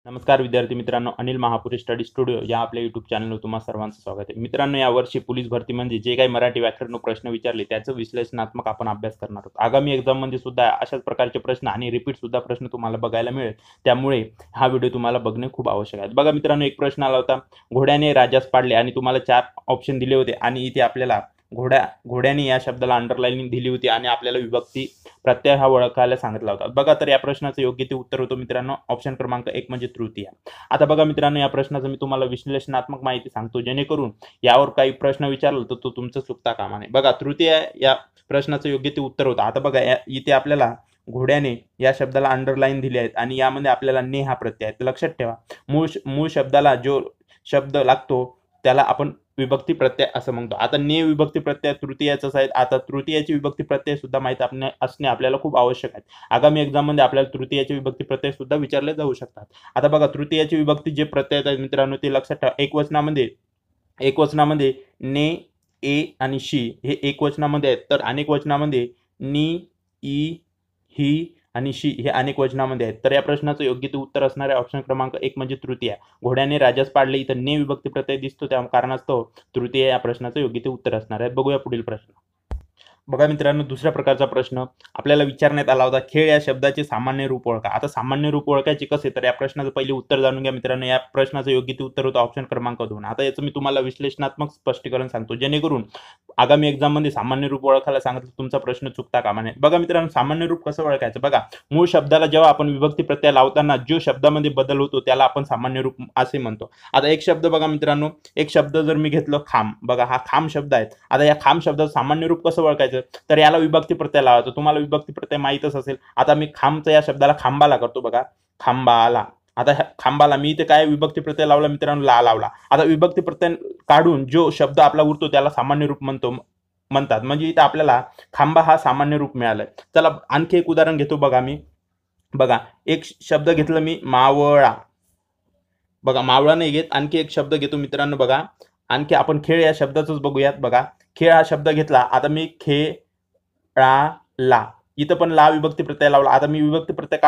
नमस्कार विद्यार्थी मित्रांनो, अनिल महापुरे स्टडी स्टुडिओ या आपल्या यूट्यूब चॅनलवर तुम्हा सर्वांचं स्वागत आहे. मित्रांनो, यावर्षी पोलीस भरती म्हणजे जे काही मराठी व्याकरण प्रश्न विचारले त्याचं विश्लेषणात्मक आपण अभ्यास करणार आहोत. आगामी एक्झाममध्ये सुद्धा अशाच प्रकारचे प्रश्न आणि रिपीट सुद्धा प्रश्न तुम्हाला बघायला मिळेल. त्यामुळे हा व्हिडिओ तुम्हाला बघणे खूप आवश्यक आहे. बघा मित्रांनो, एक प्रश्न आला होता, घोड्याने राजास पाडले आणि तुम्हाला 4 ऑप्शन दिले होते आणि इथे आपल्याला घोड्याने या शब्दाला अंडरलाईनिंग दिली होती आणि आपल्याला विभक्ती प्रत्यय हा ओळखायला सांगितला होता. बघा, तर या प्रश्नाचं योग्य ते उत्तर होतं मित्रांनो ऑप्शन क्रमांक 1 म्हणजे तृतीय. आता बघा मित्रांनो, या प्रश्नाचं मी तुम्हाला विश्लेषणात्मक माहिती सांगतो, जेणेकरून यावर काही प्रश्न विचारला तर तो तुमचं चुकता कामा नये. बघा, तृतीय या प्रश्नाचं योग्य ते उत्तर होतं. आता बघा, इथे आपल्याला घोड्याने या शब्दाला अंडरलाईन दिली आहेत आणि यामध्ये आपल्याला ने हा प्रत्यय आहे. लक्षात ठेवा, मूळ शब्दाला जो शब्द लागतो त्याला आपण विभक्ती प्रत्यय असं म्हणतो. आता ने विभक्ती प्रत्यय तृतीयाचाच आहे. आता तृतीयाची विभक्ती प्रत्यय सुद्धा माहिती असणे आपल्याला खूप आवश्यक आहे. आगामी एक्झाम मध्ये आपल्याला तृतीयाची विभक्ती प्रत्यय सुद्धा विचारले जाऊ शकतात. आता बघा, तृतीयाची विभक्ती जे प्रत्यय आहेत मित्रांनो ते लक्षात ठेवा. एकवचनामध्ये ने, ए आणि शी हे एकवचनामध्ये आहेत, तर अनेक वचनामध्ये नी, ई, ही आणि शी हे अनेक वचनामध्ये आहेत. तर या प्रश्नाचं योग्य ते उत्तर असणार आहे ऑप्शन क्रमांक 1 म्हणजे तृतीय. घोड्याने राजास पाडले, इथं ने विभक्ती प्रत्यय दिसतो, त्या कारणास्तव तृतीय या प्रश्नाचं योग्य ते उत्तर असणार आहे. बघूया पुढील प्रश्न. बघा मित्रांनो, दुसऱ्या प्रकारचा प्रश्न आपल्याला विचारण्यात आला होता, खेळ या शब्दाचे सामान्य रूप ओळखा. आता सामान्य रूप ओळखायचे कसे, तर या प्रश्नाचं पहिले उत्तर जाणून घ्या मित्रांनो. या प्रश्नाचं योग्य ते उत्तर होतं ऑप्शन क्रमांक 2. आता याचं मी तुम्हाला विश्लेषणात्मक स्पष्टीकरण सांगतो, जेणेकरून आगामी एक्झाम मध्ये सामान्य रूप ओळखायला सांगितलं तुमचा प्रश्न चुकता कामा नये. बघा मित्रांनो, सामान्य रूप कसं ओळखायचं, बघा, मूळ शब्दाला जेव्हा आपण विभक्ती प्रत्यय लावताना जो शब्दामध्ये बदल होतो त्याला आपण सामान्य रूप असे म्हणतो. आता एक शब्द बघा मित्रांनो, एक शब्द जर मी घेतलं खांब, बघा हा खांब शब्द आहे. आता या खांब शब्दाचं सामान्य रूप कसं ओळखायचं, तर याला विभक्ती प्रत्यय लावायचं. तुम्हाला विभक्ती प्रत्यय माहीतच असेल. आता मी खांबचा या शब्दाला खांबाला करतो, बघा खांबाला. आता खांबाला मी इथे काय विभक्ती प्रत्यय लावला मित्रांनो, ला लावला. आता विभक्ती प्रत्यय काढून जो शब्द आपला उरतो त्याला सामान्य रूप म्हणतात. म्हणजे इथे आपल्याला खांबा हा सामान्य रूप मिळालाय. चला आणखी एक उदाहरण घेतो. बघा मी, बघा एक शब्द घेतलं मी मावळा. बघा, मावळा नाही घेत, आणखी एक शब्द घेतो मित्रांनो. बघा, आणखी आपण खेळ या शब्दाचंच बघूयात. बघा, खेळ हा शब्द घेतला. आता मी ला, इथं पण ला विभक्ती प्रत्यय लावला. आता मी विभक्ती प्रत्यय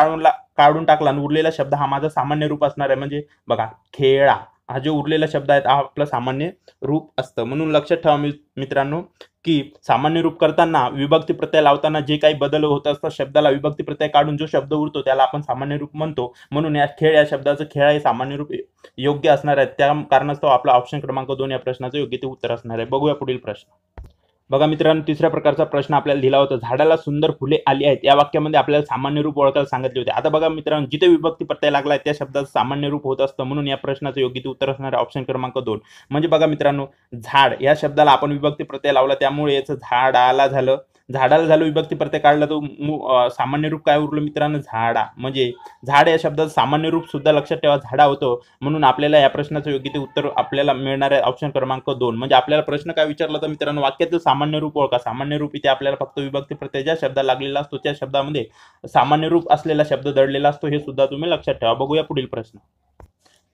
काढून टाकला आणि उरलेला शब्द हा माझा सामान्य रूप असणार आहे. म्हणजे बघा, खेळा हा जो उरलेला शब्द आहे हा आपला सामान्य रूप असतं. म्हणून लक्षात ठेवा मित्रांनो, की सामान्य रूप करताना विभक्ती प्रत्यय लावताना जे काही बदल होत असतात शब्दाला विभक्ती प्रत्यय काढून जो शब्द उरतो त्याला आपण सामान्य रूप म्हणतो. म्हणून या खेळ या शब्दाचं खेळ हे सामान्य रूप योग्य असणार आहे. त्या कारणास्तव आपला ऑप्शन क्रमांक 2 या प्रश्नाचं योग्य ते उत्तर असणार आहे. बघूया पुढील प्रश्न. बघा मित्रांनो, तिसऱ्या प्रकारचा प्रश्न आपल्याला दिला होता, झाडाला सुंदर फुले आली आहेत. या वाक्यामध्ये आपल्याला सामान्य रूप ओळखायला सांगितले होते. आता बघा मित्रांनो, जिथे विभक्ती प्रत्यय लागलाय त्या शब्दाचं सामान्य रूप होत असतं. म्हणून या प्रश्नाचं योग्य ते उत्तर असणार आहे ऑप्शन क्रमांक 2. म्हणजे बघा मित्रांनो, झाड या शब्दाला आपण विभक्ती प्रत्यय लावला त्यामुळे याचं झाडाला झालं विभक्ती प्रत्यय काढला तो सामान्य रूप काय उरलं मित्रांनो, झाडा. म्हणजे झाड या शब्दाचं सामान्य रूप सुद्धा लक्षात ठेवा झाडा होतं. म्हणून आपल्याला या प्रश्नाचं योग्य ते उत्तर आपल्याला मिळणार आहे ऑप्शन क्रमांक 2. म्हणजे आपल्याला प्रश्न काय विचारला तर मित्रांनो, वाक्यातील सामान्य रूप ओळखा. सामान्य रूप इथे आपल्याला फक्त विभक्ती प्रत्यय ज्या शब्दाला लागलेला असतो त्या शब्दामध्ये सामान्य रूप असलेला शब्द दडलेला असतो, हे सुद्धा तुम्ही लक्षात ठेवा. बघूया पुढील प्रश्न.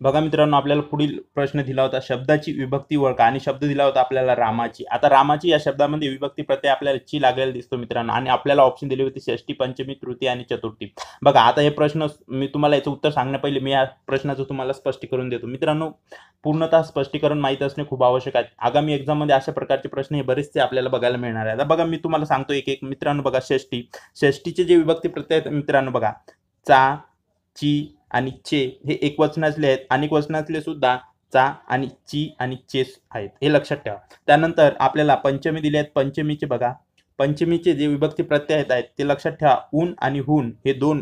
बघा मित्रांनो, आपल्याला पुढील प्रश्न दिला होता, शब्दाची विभक्ती ओळखा, आणि शब्द दिला होता आपल्याला रामाची. आता रामाची या शब्दामध्ये विभक्ती प्रत्यय आपल्याला ची लागलेला दिसतो मित्रांनो, आणि आपल्याला ऑप्शन दिले होते षष्ठी, पंचमी, तृतीय आणि चतुर्थी. बघा, आता हे प्रश्न मी तुम्हाला याचं उत्तर सांगण्या पहिले मी या प्रश्नाचं तुम्हाला स्पष्टीकरण देतो. मित्रांनो, पूर्णतः स्पष्टीकरण माहिती असणे खूप आवश्यक आहे. आगामी एक्झाम मध्ये अशा प्रकारचे प्रश्न हे बरेचसे आपल्याला बघायला मिळणार आहे. आता बघा, मी तुम्हाला सांगतो एक एक. मित्रांनो बघा, षष्टीचे जे विभक्ती प्रत्यय आहेत मित्रांनो, बघा चा, ची आणि चे हे एकवचनातले आहेत. अनेक वचनातले सुद्धा चा आणि ची आणि चेस आहेत, हे लक्षात ठेवा. त्यानंतर आपल्याला पंचमी दिले आहेत. पंचमीचे बघा, पंचमीचे जे विभक्ती प्रत्यय आहेत ते लक्षात ठेवा. ऊन आणि हुन हे 2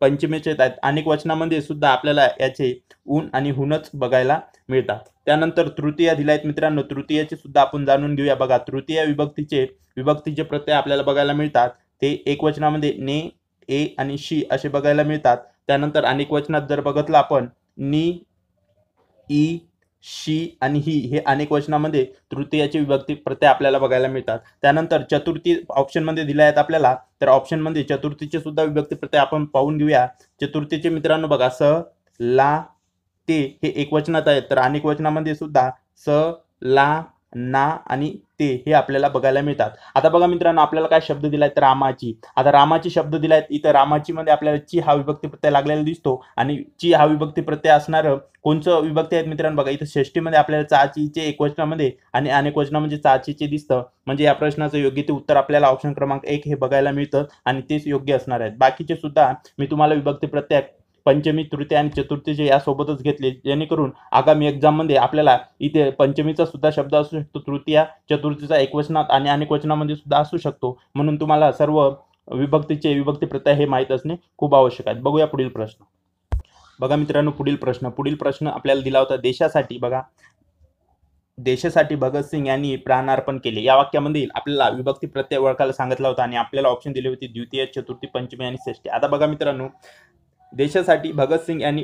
पंचमीचे आहेत. अनेक वचनामध्ये सुद्धा आपल्याला याचे ऊन आणि हुनच बघायला मिळतात. त्यानंतर तृतीय दिले आहेत मित्रांनो. तृतीयाचे सुद्धा आपण जाणून घेऊया. बघा, तृतीय विभक्तीचे प्रत्यय आपल्याला बघायला मिळतात. ते एकवचनामध्ये ने, ए आणि शी असे बघायला मिळतात. त्यानंतर अनेक वचनात जर बघितलं आपण, नी, ई, शी आणि ही हे अनेक वचनामध्ये तृतीयाची विभक्ती प्रत्यय आपल्याला बघायला मिळतात. त्यानंतर चतुर्थी ऑप्शन मध्ये दिले आहेत आपल्याला, तर ऑप्शन मध्ये चतुर्थीचे सुद्धा विभक्ती प्रत्यय आपण पाहून घेऊया. चतुर्थीचे मित्रांनो बघा, स, ला, ते हे एकवचनात आहेत, तर अनेक वचनामध्ये सुद्धा स, ला, ना आणि ते हे आपल्याला बघायला मिळतात. आता बघा मित्रांनो, आपल्याला काय शब्द दिलाय रामाची. आता रामाची शब्द दिलायत इथं. रामाची मध्ये आपल्याला ची हा विभक्ती प्रत्यय लागलेला दिसतो आणि ची हा विभक्ती प्रत्यय असणारं कोणचं विभक्ती आहेत मित्रांनो? बघा इथं षष्टीमध्ये आपल्याला चाचीचे एकवचनामध्ये आणि अनेक वचना म्हणजे चाचीचे दिसतं. म्हणजे या प्रश्नाचं योग्य ते उत्तर आपल्याला ऑप्शन क्रमांक 1 हे बघायला मिळतं आणि तेच योग्य असणार आहेत. बाकीचे सुद्धा मी तुम्हाला विभक्ती प्रत्यय पंचमी, तृतीय आणि चतुर्थीचे यासोबतच घेतले, जेणेकरून आगामी एक्झाममध्ये आपल्याला इथे पंचमीचा सुद्धा शब्द असू शकतो, तृतीय चतुर्थीचा एकवचनात आणि अनेक वचनामध्ये सुद्धा असू शकतो. म्हणून तुम्हाला सर्व विभक्ती प्रत्यय हे माहीत असणे खूप आवश्यक आहे. बघूया पुढील प्रश्न. बघा मित्रांनो, पुढील प्रश्न आपल्याला दिला होता देशासाठी. बघा, देशासाठी भगतसिंग यांनी प्राणार्पण केले. या वाक्यामध्ये आपल्याला विभक्ती प्रत्यय ओळखायला सांगितला होता आणि आपल्याला ऑप्शन दिले होते द्वितीय, चतुर्थी, पंचमी आणि षष्ठी. आता बघा मित्रांनो, देशासाठी भगतसिंग यांनी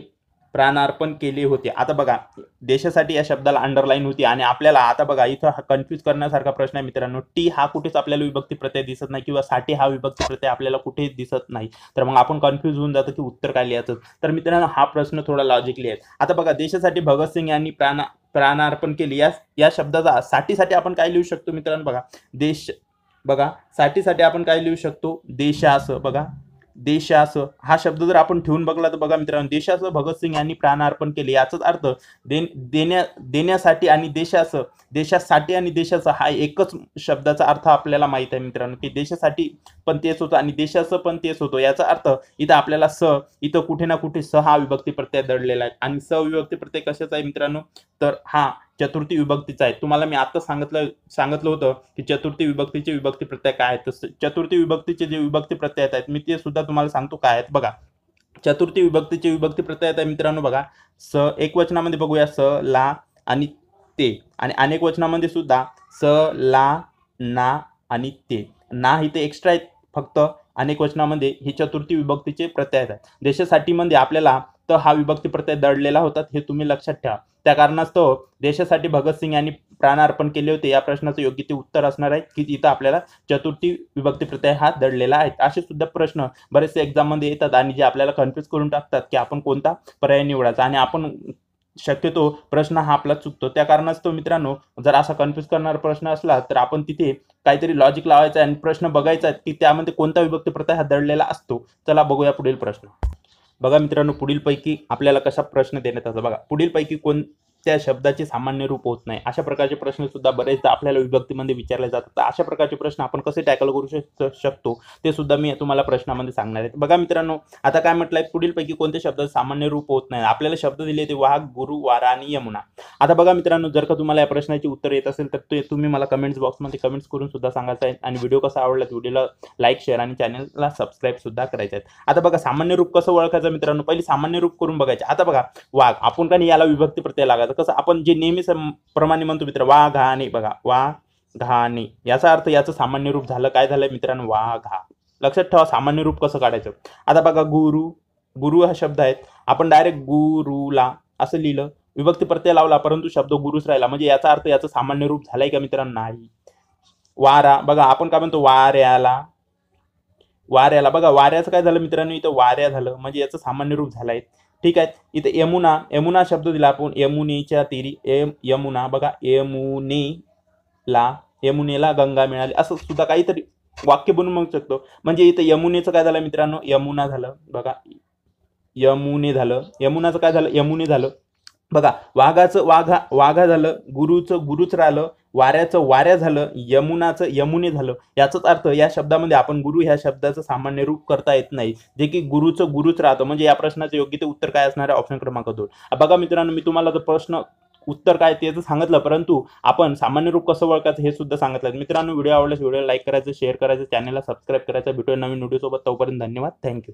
प्राणार्पण केले होते. आता बघा, देशासाठी या शब्दाला अंडरलाईन होती आणि आपल्याला आता बघा इथं हा कन्फ्यूज करण्यासारखा प्रश्न आहे मित्रांनो. टी हा कुठेच आपल्याला विभक्ती प्रत्यय दिसत नाही किंवा साठी हा विभक्ती प्रत्यय आपल्याला कुठेच दिसत नाही. तर मग आपण कन्फ्यूज होऊन जातो की उत्तर काय लिहायचं. तर मित्रांनो, हा प्रश्न थोडा लॉजिकली आहे. आता बघा, देशासाठी भगतसिंग यांनी प्राणार्पण केले. या शब्दाचा साठीसाठी आपण काय लिहू शकतो मित्रांनो? बघा, देश. बघा, साठीसाठी आपण काय लिहू शकतो? देशास. बघा, देशास हा शब्द जर आपण ठेवून बघला तर बघा मित्रांनो, देशास भगतसिंग यांनी प्राणार्पण केले याचाच अर्थ देण्यासाठी आणि देशासाठी आणि देशाचा हा एकच शब्दाचा अर्थ आपल्याला माहित आहे मित्रांनो, की देशासाठी पण तेच होतं आणि देशाचं पण तेच होतं. याचा अर्थ इथं आपल्याला इथं कुठे ना कुठे हा विभक्ती प्रत्यय दडलेला आहे आणि विभक्ती प्रत्यय कशाचा आहे मित्रांनो? तर हा चतुर्थी विभक्तीचा आहे. तुम्हाला मी आता सांगितलं होतं की चतुर्थी विभक्तीचे विभक्ती प्रत्यय काय आहेत. तर चतुर्थी विभक्तीचे जे विभक्ती प्रत्यय आहेत मी ते सुद्धा तुम्हाला सांगतो काय आहेत. बघा, चतुर्थी विभक्तीचे विभक्ती प्रत्यय आहेत मित्रांनो. बघा, एक वचनामध्ये बघूया ला आणि ते, आणि अनेक वचनामध्ये सुद्धा ला, ना आणि ते. ना इथे एक्स्ट्रा आहेत फक्त. अनेक वचनामध्ये ही चतुर्थी विभक्तीचे प्रत्यय आहेत. देशासाठी मध्ये आपल्याला हा विभक्ती प्रत्यय दडलेला होता, हे तुम्ही लक्षात ठेवा. त्या कारणास्तव देशासाठी भगतसिंग यांनी प्राणार्पण केले होते या प्रश्नाचं योग्य ते उत्तर असणार आहे की इथं आपल्याला चतुर्थी विभक्ती प्रत्यय हा दडलेला आहे. असे सुद्धा प्रश्न बरेचसे एक्झाममध्ये येतात आणि जे आपल्याला कन्फ्यूज करून टाकतात की आपण कोणता पर्याय निवडायचा आणि आपण शक्यतो प्रश्न हा आपला चुकतो. त्या कारणास्तव मित्रांनो, जर असा कन्फ्यूज करणारा प्रश्न असला तर आपण तिथे काहीतरी लॉजिक लावायचा आणि प्रश्न बघायचा की त्यामध्ये कोणता विभक्ती प्रत्यय हा दडलेला असतो. चला बघूया पुढील प्रश्न. बघा मित्रांनो, पुढीलपैकी आपल्याला कसा प्रश्न देण्यात येतो. बघा, पुढीलपैकी कोणत्या शब्दाचे सामान्य रूप होत नाही. अशा प्रकारचे प्रश्न सुद्धा बरेचदा आपल्याला विभक्तीमध्ये विचारले जातात. तर अशा प्रकारचे प्रश्न आपण कसे टॅकल करू शकतो ते सुद्धा मी तुम्हाला प्रश्नामध्ये सांगणार आहे. बघा मित्रांनो, आता काय म्हटलंय, पुढीलपैकी कोणत्या शब्दाचे सामान्य रूप होत नाही. आपल्याला शब्द दिले ते वाघ, गुरु, वारा आणि यमुना. आता बघा मित्रांनो, जर का तुम्हाला या प्रश्नाची उत्तर येत असेल तर ते तुम्ही मला कमेंट्स बॉक्समध्ये कमेंट्स करून सुद्धा सांगायचं आहे आणि व्हिडिओ कसा आवडला व्हिडिओला लाईक, शेअर आणि चॅनलला सबस्क्राईब सुद्धा करायचे आहेत. आता बघा, सामान्य रूप कसं ओळखायचं मित्रांनो? पहिली सामान्य रूप करून बघायचे. आता बघा, वाघ, आपण का याला विभक्ती प्रत्यय लागायचं कसं? आपण जे नेहमी प्रमाणे म्हणतो मित्र, वाघाने. बघा, वाघाने याचा अर्थ याचं सामान्य रूप झालं काय झालंय मित्रांनो? वाघा. लक्षात ठेवा सामान्य रूप कसं काढायचं. आता बघा, गुरु हा शब्द आहे, आपण डायरेक्ट गुरुला असं लिहिलं, विभक्ती प्रत्यय लावला परंतु शब्द गुरुच राहिला, म्हणजे याचा अर्थ याचं सामान्य रूप झालंय का मित्रांनो? नाही. वारा, बघा आपण काय म्हणतो? वाऱ्याला. बघा, वाऱ्याचं काय झालं मित्रांनो? इथं वाऱ्या झालं, म्हणजे याचं सामान्य रूप झालंय. ठीक आहे. इथे यमुना शब्द दिला आपण, यमुनेच्या तीरी. यमुना. बघा, यमुनेला गंगा मिळाली, असं सुद्धा काहीतरी वाक्य बनवून म्हणू शकतो. म्हणजे इथे यमुनेचं काय झालं मित्रांनो? यमुना झालं. बघा, यमुनाचं काय झालं? यमुने झालं. बघा, वाघाचं वाघा झालं, गुरुचं गुरुच राहिलं, वाऱ्याचं वाऱ्या झालं, यमुनाचं यमुने झालं. याचाच अर्थ या शब्दामध्ये आपण गुरु ह्या शब्दाचं सामान्य रूप करता येत नाही, जे की गुरुचं गुरुच राहतं. म्हणजे या प्रश्नाचं योग्य ते उत्तर काय असणार आहे? ऑप्शन क्रमांक 2. बघा मित्रांनो, मी तुम्हाला जर प्रश्न उत्तर काय ते सांगितलं, परंतु आपण सामान्य रूप कसं ओळखायचं हे सुद्धा सांगितलं. मित्रांनो, व्हिडिओ आवडल्यास व्हिडिओला लाईक करायचं, शेअर करायचं, चॅनलला सबस्क्राईब करायचं. भेटूया नवीन व्हिडिओ सोबत. तोपर्यंत धन्यवाद. थँक्यू.